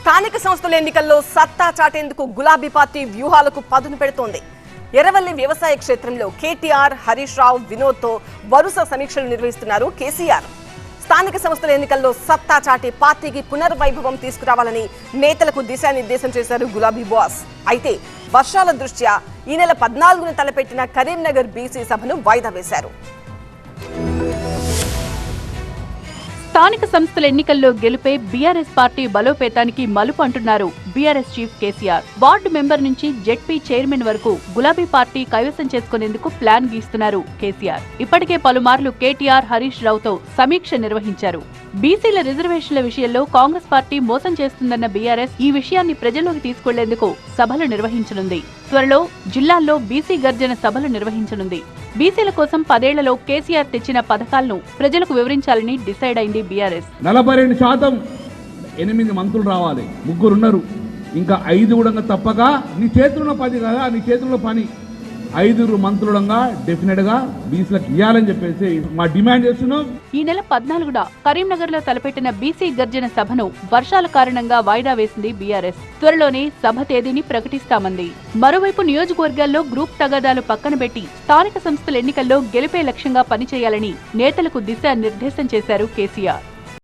స్థానిక సంస్థల ఎన్నికల్లో సత్తా చాటేందుకు గులాబీ పార్టీ వ్యూహాలకు పదును పెడుతోంది. ఎర్రవల్లి వ్యవసాయ క్షేత్రంలో కేటీఆర్, హరీష్ రావు, వినోద్తో వరుస సమీక్షలు నిర్వహిస్తున్నారు కేసీఆర్. స్థానిక సంస్థల ఎన్నికల్లో సత్తా చాటి పార్టీకి పునర్వైభవం తీసుకురావాలని నేతలకు దిశానిర్దేశం చేశారు గులాబీ బాస్. అయితే వర్షాల దృష్ట్యా ఈ నెల 14న తలపెట్టిన కరీంనగర్ బీసీ సభను వాయిదా వేశారు. స్థానిక సంస్థల ఎన్నికల్లో గెలుపే బీఆర్ఎస్ పార్టీ బలోపేతానికి మలుపు అంటున్నారు BRS chief KCR. Ward member నుంచి జెడ్పీ చైర్మన్ వరకు గులాబీ పార్టీ కైవసం చేసుకునేందుకు ప్లాన్ గీస్తున్నారు కేసీఆర్. ఇప్పటికే పలుమార్లు కేటీఆర్, హరీష్ రావుతో సమీక్ష నిర్వహించారు. బీసీల రిజర్వేషన్ల విషయంలో కాంగ్రెస్ పార్టీ మోసం చేస్తుందన్న బీఆర్ఎస్ ఈ విషయాన్ని ప్రజల్లోకి తీసుకెళ్లేందుకు సభలు నిర్వహించనుంది. త్వరలో జిల్లాల్లో బీసీ గర్జన సభలు నిర్వహించనుంది. బీసీల కోసం 10 ఏళ్లలో కేసీఆర్ తెచ్చిన పథకాలను ప్రజలకు వివరించాలని డిసైడ్ అయింది బీఆర్ఎస్. 42% 8 మంత్రులు రావాలి, 3 ఉన్నారు, ఇంకా 5 కూడా తప్పక. నీ చేతుల్లో 10 కదా, నీ చేతుల్లో పని. 5 మంత్రులంగా డెఫినెట్ గా బీసీలకు ఇవ్వాలని చెప్పేసి మా డిమాండ్ చేస్తున్నాం. ఈ నెల 14న కరీంనగర్ లో తలపెట్టిన బీసీ గర్జన సభను వర్షాల కారణంగా వాయిదా వేసింది బీఆర్ఎస్. త్వరలోనే సభ తేదీని ప్రకటిస్తామంది. మరోవైపు నియోజకవర్గాల్లో గ్రూప్ తగాదాలు పక్కన పెట్టి స్థానిక సంస్థల ఎన్నికల్లో గెలిపే లక్ష్యంగా పనిచేయాలని నేతలకు దిశానిర్దేశం చేశారు కేసీఆర్.